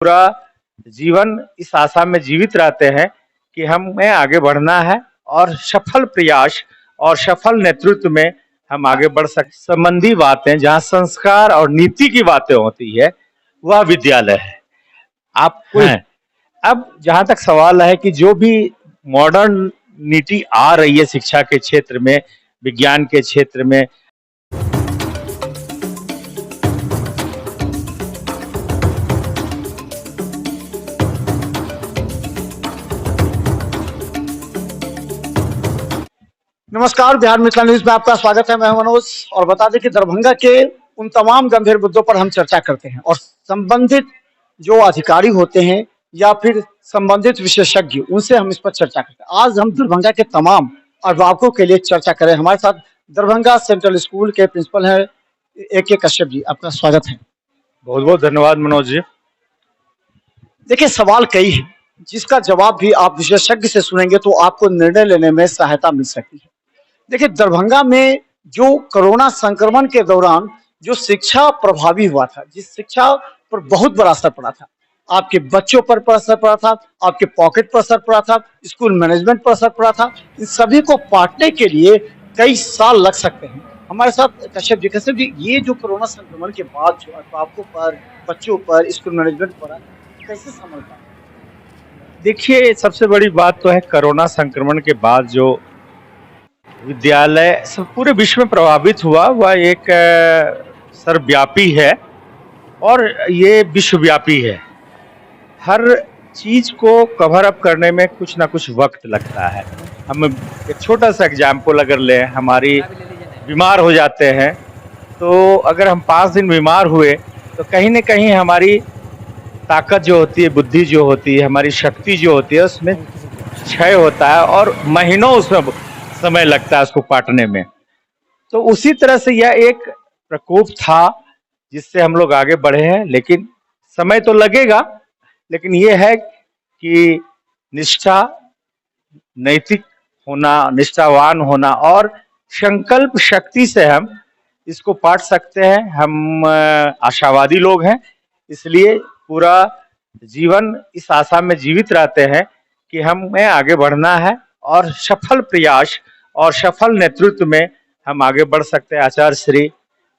पूरा जीवन इस आशा में जीवित रहते हैं कि हमें आगे बढ़ना है और सफल प्रयास और सफल नेतृत्व में हम आगे बढ़ सकते संबंधी बातें जहाँ संस्कार और नीति की बातें होती है वह विद्यालय है। आप कोई अब जहाँ तक सवाल है कि जो भी मॉडर्न नीति आ रही है शिक्षा के क्षेत्र में, विज्ञान के क्षेत्र में, नमस्कार, बिहार मिथिला न्यूज में आपका स्वागत है। मैं हूं मनोज और बता दें कि दरभंगा के उन तमाम गंभीर मुद्दों पर हम चर्चा करते हैं और संबंधित जो अधिकारी होते हैं या फिर संबंधित विशेषज्ञ उनसे हम इस पर चर्चा करते हैं। आज हम दरभंगा के तमाम अभिभावकों के लिए चर्चा करें। हमारे साथ दरभंगा सेंट्रल स्कूल के प्रिंसिपल है AK कश्यप जी, आपका स्वागत है। बहुत बहुत धन्यवाद मनोज जी। देखिए, सवाल कई है जिसका जवाब भी आप विशेषज्ञ से सुनेंगे तो आपको निर्णय लेने में सहायता मिल सकती है। देखिए, दरभंगा में जो कोरोना संक्रमण के दौरान जो शिक्षा प्रभावी हुआ था, जिस शिक्षा पर बहुत बड़ा असर पड़ा था, आपके बच्चों पर असर पड़ा था, आपके पॉकेट पर असर पड़ा था, स्कूल मैनेजमेंट पर असर पड़ा था, इन सभी को पाटने के लिए कई साल लग सकते हैं। हमारे साथ कश्यप जी, ये जो कोरोना संक्रमण के बाद जो अभिभावकों पर, बच्चों पर, स्कूल मैनेजमेंट पर कैसे संभल पाए? देखिए, सबसे बड़ी बात तो है कोरोना संक्रमण के बाद जो विद्यालय पूरे विश्व में प्रभावित हुआ वह एक सर्वव्यापी है और ये विश्वव्यापी है। हर चीज को कवर अप करने में कुछ ना कुछ वक्त लगता है। हम एक छोटा सा एग्जाम्पल अगर लें, हमारी बीमार हो जाते हैं तो अगर हम 5 दिन बीमार हुए तो कहीं ना कहीं हमारी ताकत जो होती है, बुद्धि जो होती है, हमारी शक्ति जो होती है उसमें क्षय होता है और महीनों उसमें समय लगता है उसको पाटने में। तो उसी तरह से यह एक प्रकोप था जिससे हम लोग आगे बढ़े हैं, लेकिन समय तो लगेगा। लेकिन यह है कि निष्ठा, नैतिक होना, निष्ठावान होना और संकल्प शक्ति से हम इसको पाट सकते हैं। हम आशावादी लोग हैं, इसलिए पूरा जीवन इस आशा में जीवित रहते हैं कि हमें आगे बढ़ना है और सफल प्रयास और सफल नेतृत्व में हम आगे बढ़ सकते हैं। आचार्य श्री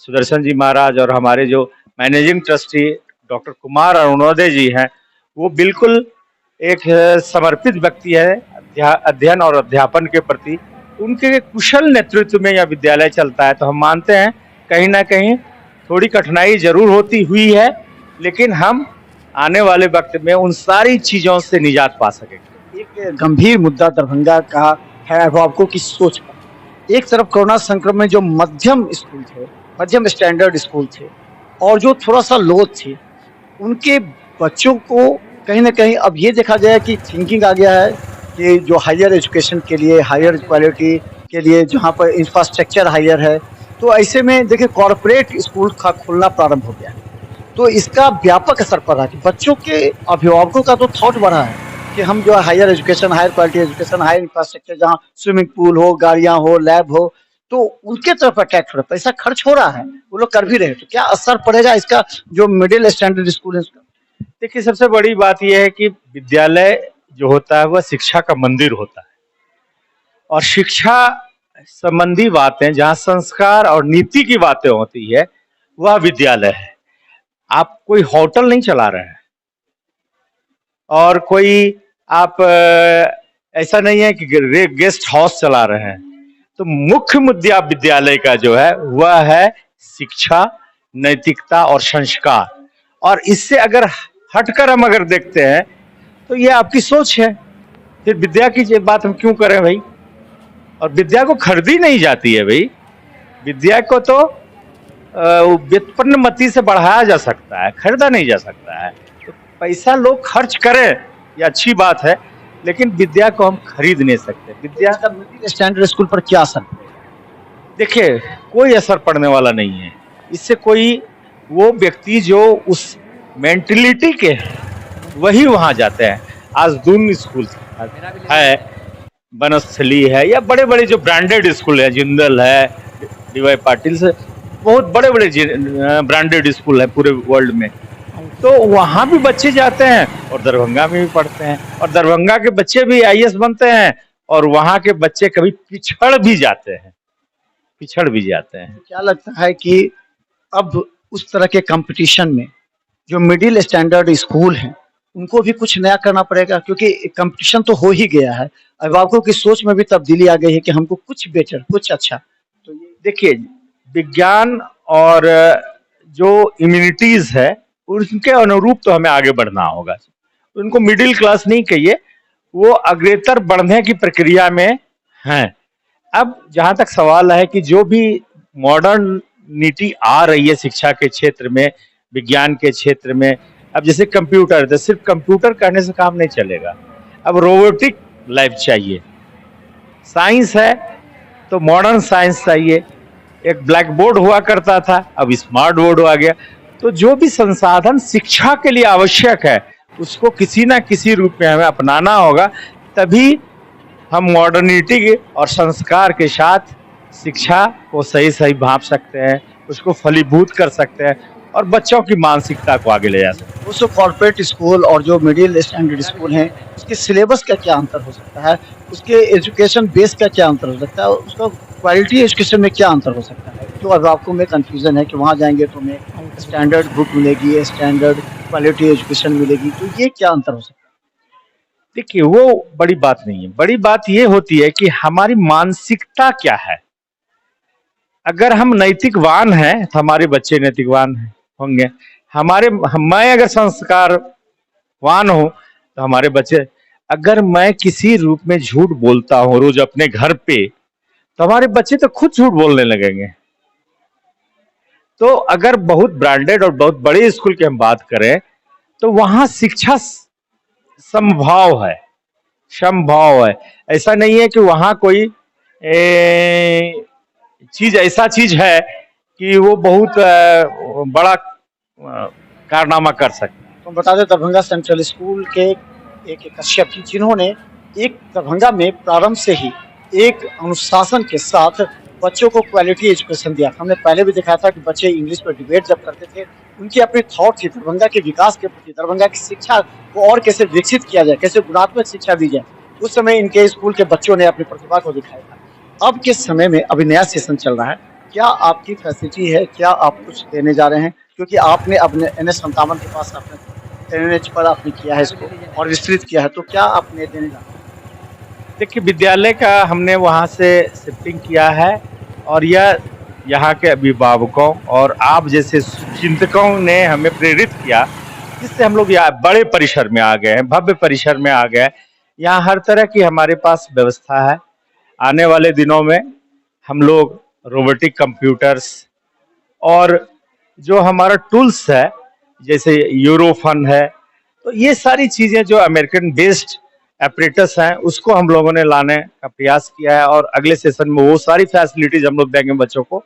सुदर्शन जी महाराज और हमारे जो managing trustee doctor Kumar Arunoday जी हैं, वो बिल्कुल एक समर्पित व्यक्ति है अध्ययन और अध्यापन के प्रति। उनके कुशल नेतृत्व में यह विद्यालय चलता है। तो हम मानते हैं कहीं ना कहीं थोड़ी कठिनाई जरूर होती हुई है, लेकिन हम आने वाले वक्त में उन सारी चीजों से निजात पा सकेंगे। एक गंभीर मुद्दा दरभंगा का है अभिभावकों की सोच पर। एक तरफ कोरोना संक्रमण जो मध्यम स्कूल थे, मध्यम स्टैंडर्ड स्कूल थे और जो थोड़ा सा लो थे, उनके बच्चों को कहीं ना कहीं अब ये देखा जाए कि थिंकिंग आ गया है कि जो हायर एजुकेशन के लिए, हायर क्वालिटी के लिए जहाँ पर इंफ्रास्ट्रक्चर हायर है, तो ऐसे में देखिए कॉरपोरेट स्कूल का खुलना प्रारंभ हो गया है। तो इसका व्यापक असर पड़ रहा है। बच्चों के अभिभावकों का तो थॉट बढ़ा है कि हम जो higher education, higher quality education, higher infrastructure, जहाँ स्विमिंग पूल हो, गाड़ियां हो, लैब हो, तो उनके तरफ अट्रैक्ट हो रहा है। पैसा खर्च हो रहा है, वो लोग कर भी रहे हैं। तो क्या असर पड़ेगा इसका जो मिडिल स्टैंडर्ड स्कूल है उसका? देखिए, सबसे बड़ी बात यह है कि विद्यालय जो होता है वह शिक्षा का मंदिर होता है और शिक्षा संबंधी बातें जहाँ संस्कार और नीति की बातें होती है वह विद्यालय है। आप कोई होटल नहीं चला रहे हैं और कोई आप ऐसा नहीं है कि गेस्ट हाउस चला रहे हैं। तो मुख्य मुद्दा विद्यालय का जो है वह है शिक्षा, नैतिकता और संस्कार। और इससे अगर हटकर हम अगर देखते हैं तो ये आपकी सोच है। फिर विद्या की बात हम क्यों करें भाई? और विद्या को खरीदी नहीं जाती है भाई, विद्या को तो व्युत्पन्न मति से बढ़ाया जा सकता है, खरीदा नहीं जा सकता है। तो पैसा लोग खर्च करें ये अच्छी बात है, लेकिन विद्या को हम खरीद नहीं सकते। विद्या का मिडिल स्टैंडर्ड स्कूल पर क्या असर? देखिए, कोई असर पड़ने वाला नहीं है। इससे कोई वो व्यक्ति जो उस मेंटलिटी के वही वहां जाते हैं। आज दून स्कूल है, बनस्थली है, या बड़े बड़े जो ब्रांडेड स्कूल है, जिंदल है, DY पाटिल से बहुत बड़े बड़े ब्रांडेड स्कूल है पूरे वर्ल्ड में। तो वहां भी बच्चे जाते हैं और दरभंगा में भी पढ़ते हैं, और दरभंगा के बच्चे भी आईएएस बनते हैं, और वहां के बच्चे कभी पिछड़ भी जाते हैं। क्या लगता है कि अब उस तरह के कंपटीशन में जो मिडिल स्टैंडर्ड स्कूल हैं, उनको भी कुछ नया करना पड़ेगा, क्योंकि कंपटीशन तो हो ही गया है। अभिभावकों की सोच में भी तब्दीली आ गई है कि हमको कुछ बेटर, कुछ अच्छा। तो ये देखिए, विज्ञान और जो इम्यूनिटीज है उनके अनुरूप तो हमें आगे बढ़ना होगा। उनको मिडिल क्लास नहीं कहिए, वो अग्रेतर बढ़ने की प्रक्रिया में हैं। अब जहां तक सवाल है कि जो भी मॉडर्न नीति आ रही है शिक्षा के क्षेत्र में, विज्ञान के क्षेत्र में, अब जैसे कंप्यूटर, तो सिर्फ कंप्यूटर करने से काम नहीं चलेगा, अब रोबोटिक लैब चाहिए। साइंस है तो मॉडर्न साइंस चाहिए। एक ब्लैक बोर्ड हुआ करता था, अब स्मार्ट बोर्ड आ गया। तो जो भी संसाधन शिक्षा के लिए आवश्यक है उसको किसी ना किसी रूप में हमें अपनाना होगा, तभी हम मॉडर्निटी और संस्कार के साथ शिक्षा को सही सही भांप सकते हैं, उसको फलीभूत कर सकते हैं और बच्चों की मानसिकता को आगे ले जा सकते हैं। उस कॉर्पोरेट स्कूल और जो मिडिल स्टैंडर्ड स्कूल हैं, उसके सिलेबस का क्या अंतर हो सकता है? उसके एजुकेशन बेस का क्या अंतर हो सकता है? उसका क्वालिटी एजुकेशन में क्या अंतर हो सकता है? जो अभिभावकों में कन्फ्यूज़न है कि वहाँ जाएँगे तो हमें स्टैंडर्ड बुक मिलेगी, स्टैंडर्ड क्वालिटी एजुकेशन मिलेगी, तो ये क्या अंतर हो सकता है? देखिए, वो बड़ी बात नहीं है। बड़ी बात ये होती है कि हमारी मानसिकता क्या है। अगर हम नैतिकवान हैं तो हमारे बच्चे नैतिकवान होंगे। मैं अगर संस्कारवान हूं तो हमारे बच्चे, अगर मैं किसी रूप में झूठ बोलता हूं रोज अपने घर पे, तो हमारे बच्चे तो खुद झूठ बोलने लगेंगे। तो अगर बहुत ब्रांडेड और बहुत बड़े स्कूल की हम बात करें तो वहां शिक्षा समभाव है, समभाव है। ऐसा नहीं है कि वहां कोई ऐसा चीज है कि वो बहुत बड़ा कारनामा कर सकता है। तो बता दें, दरभंगा सेंट्रल स्कूल के एक कश्यप जी, जिन्होंने एक दरभंगा में प्रारंभ से ही एक अनुशासन के साथ बच्चों को क्वालिटी एजुकेशन दिया। हमने पहले भी दिखाया था कि बच्चे इंग्लिश पर डिबेट जब करते थे, उनकी अपनी थॉट थी दरभंगा के विकास के प्रति, दरभंगा की शिक्षा को और कैसे विकसित किया जाए, कैसे गुणात्मक शिक्षा दी जाए। उस समय इनके स्कूल के बच्चों ने अपनी प्रतिभा को दिखाया था। अब के समय में अभी नया सेशन चल रहा है, क्या आपकी फैसिलिटी है, क्या आप कुछ देने जा रहे हैं? क्योंकि आपने अपने NH-57 के पास आपने NH पर आपने किया है इसको और विस्तृत किया है, तो क्या आप देने जा रहे हैं? देखिए, विद्यालय का हमने वहाँ से शिफ्टिंग किया है, और यह यहाँ के अभिभावकों और आप जैसे चिंतकों ने हमें प्रेरित किया, जिससे हम लोग यहाँ बड़े परिसर में आ गए हैं, भव्य परिसर में आ गए हैं। यहाँ हर तरह की हमारे पास व्यवस्था है। आने वाले दिनों में हम लोग रोबोटिक कंप्यूटर्स और जो हमारा टूल्स है जैसे यूरोफन है, तो ये सारी चीजें जो अमेरिकन बेस्ड ऑपरेटर्स हैं उसको हम लोगों ने लाने का प्रयास किया है, और अगले सेशन में वो सारी फैसिलिटीज हम लोग देंगे बच्चों को,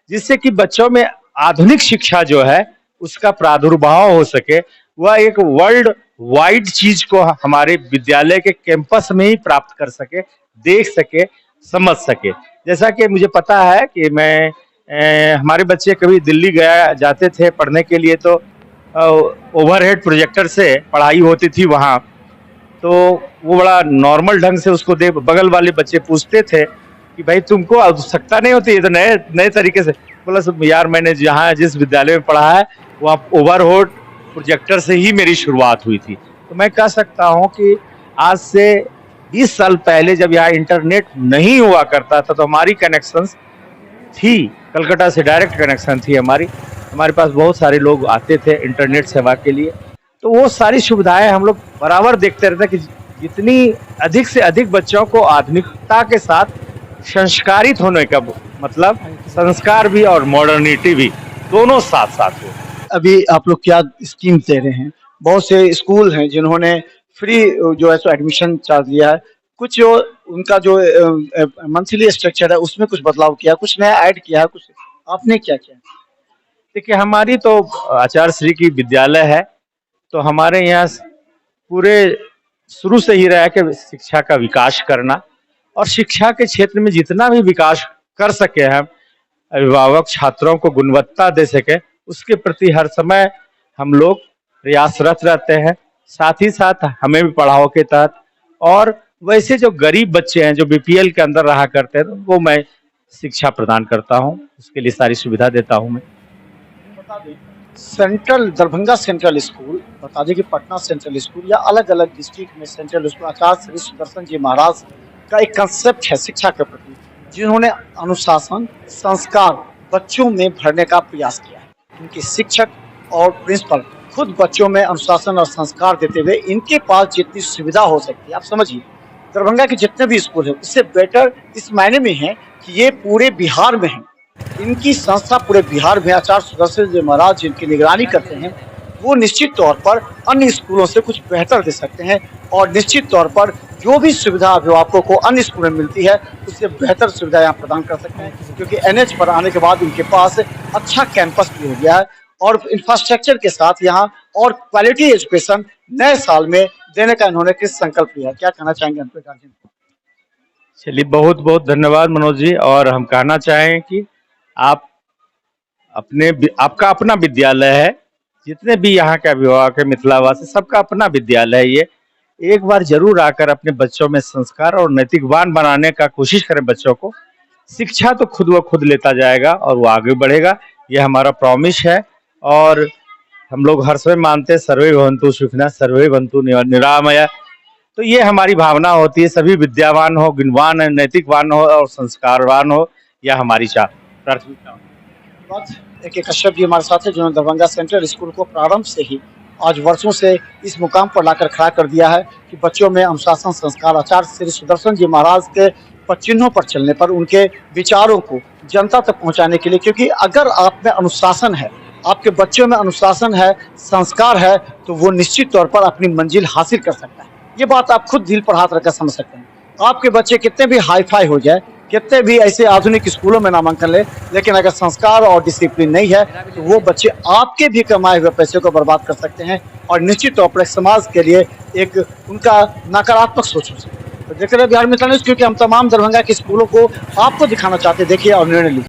जिससे कि बच्चों में आधुनिक शिक्षा जो है उसका प्रादुर्भाव हो सके। वह एक वर्ल्ड वाइड चीज को हमारे विद्यालय के कैंपस में ही प्राप्त कर सके, देख सके, समझ सके। जैसा कि मुझे पता है कि हमारे बच्चे कभी दिल्ली गया जाते थे पढ़ने के लिए, तो ओवरहेड प्रोजेक्टर से पढ़ाई होती थी वहाँ, तो वो बड़ा नॉर्मल ढंग से उसको दे, बगल वाले बच्चे पूछते थे कि भाई तुमको आवश्यकता नहीं होती, ये तो नए नए तरीके से। बोला सब यार, मैंने जहाँ जिस विद्यालय में पढ़ा है वहाँ ओवरहेड प्रोजेक्टर से ही मेरी शुरुआत हुई थी। तो मैं कह सकता हूँ कि आज से 20 साल पहले जब यहाँ इंटरनेट नहीं हुआ करता था तो हमारी कनेक्शंस थी, कलकत्ता से डायरेक्ट कनेक्शन थी हमारे पास बहुत सारे लोग आते थे इंटरनेट सेवा के लिए। तो वो सारी सुविधाएं हम लोग बराबर देखते रहते कि जितनी अधिक से अधिक बच्चों को आधुनिकता के साथ संस्कारित होने का मतलब संस्कार भी और मॉडर्निटी भी दोनों साथ साथ हो। अभी आप लोग क्या स्कीम दे रहे हैं? बहुत से स्कूल हैं जिन्होंने फ्री जो है सो एडमिशन चार्ज लिया है, कुछ जो उनका जो मंथली स्ट्रक्चर है उसमें कुछ बदलाव किया, कुछ नया ऐड किया है, कुछ आपने क्या किया? देखिए, हमारी तो आचार्य श्री की विद्यालय है, तो हमारे यहाँ पूरे शुरू से ही रहा है कि शिक्षा का विकास करना, और शिक्षा के क्षेत्र में जितना भी विकास कर सके हम अभिभावक छात्रों को गुणवत्ता दे सके, उसके प्रति हर समय हम लोग प्रयासरत रहते हैं, साथ ही साथ हमें भी पढ़ाओ के तहत, और वैसे जो गरीब बच्चे हैं जो बीपीएल के अंदर रहा करते हैं, तो वो मैं शिक्षा प्रदान करता हूँ, उसके लिए सारी सुविधा देता हूँ मैं। बता दें, सेंट्रल दरभंगा सेंट्रल स्कूल, बता दें कि पटना सेंट्रल स्कूल या अलग अलग डिस्ट्रिक्ट में सेंट्रल स्कूल आचार्य श्री सुदर्शन जी महाराज का एक कंसेप्ट है शिक्षा के प्रति, जिन्होंने अनुशासन संस्कार बच्चों में भरने का प्रयास किया है। उनके शिक्षक और प्रिंसिपल खुद बच्चों में अनुशासन और संस्कार देते हुए इनके पास जितनी सुविधा हो सकती है, आप समझिए दरभंगा के जितने भी स्कूल है उससे बेटर इस मायने में है कि ये पूरे बिहार में है। इनकी संस्था पूरे बिहार में आचार्य सुदर्शन जी महाराज जिनकी निगरानी करते हैं, वो निश्चित तौर पर अन्य स्कूलों से कुछ बेहतर दे सकते हैं, और निश्चित तौर पर जो भी सुविधा अभिभावकों को अन्य स्कूलों में मिलती है उससे बेहतर सुविधा यहाँ प्रदान कर सकते हैं, क्योंकि एनएच पर आने के बाद इनके पास अच्छा कैंपस भी हो गया है और इंफ्रास्ट्रक्चर के साथ यहाँ और क्वालिटी एजुकेशन नए साल में देने का इन्होंने किस संकल्प लिया। क्या कहना चाहेंगे अंकुर गार्जियन को? चलिए, बहुत बहुत धन्यवाद मनोज जी। और हम कहना चाहें कि आप आपका अपना विद्यालय है, जितने भी यहाँ के अभिभावक है मिथिलावासी, सबका अपना विद्यालय है ये। एक बार जरूर आकर अपने बच्चों में संस्कार और नैतिकवान बनाने का कोशिश करें बच्चों को। शिक्षा तो खुद व खुद लेता जाएगा और वो आगे बढ़ेगा, ये हमारा प्रॉमिस है। और हम लोग हर समय मानते हैं सर्वे भवन्तु सुखिनः सर्वे भवन्तु निरामया। तो ये हमारी भावना होती है, सभी विद्यावान हो, गुणवान, नैतिकवान हो और संस्कारवान हो, यह हमारी प्राथमिकता। एक कश्यप जी हमारे साथ है, जिन्होंने दरभंगा सेंट्रल स्कूल को प्रारंभ से ही आज वर्षों से इस मुकाम पर लाकर खड़ा कर दिया है कि बच्चों में अनुशासन संस्कार आचार्य श्री सुदर्शन जी महाराज के चिन्हों पर चलने पर उनके विचारों को जनता तक पहुंचाने के लिए, क्योंकि अगर आप में अनुशासन है, आपके बच्चों में अनुशासन है, संस्कार है, तो वो निश्चित तौर पर अपनी मंजिल हासिल कर सकता है। ये बात आप खुद दिल पर हाथ रखकर समझ सकते हैं। आपके बच्चे कितने भी हाई फाई हो जाए, कितने भी ऐसे आधुनिक स्कूलों में नामांकन ले, लेकिन अगर संस्कार और डिसिप्लिन नहीं है तो वो बच्चे आपके भी कमाए हुए पैसे को बर्बाद कर सकते हैं और निश्चित तौर पर समाज के लिए एक उनका नकारात्मक सोच हो सकती है। तो देख रहे बिहार मित्र न्यूज़, क्योंकि हम तमाम दरभंगा के स्कूलों को आपको दिखाना चाहते हैं। देखिए और निर्णय लीजिए।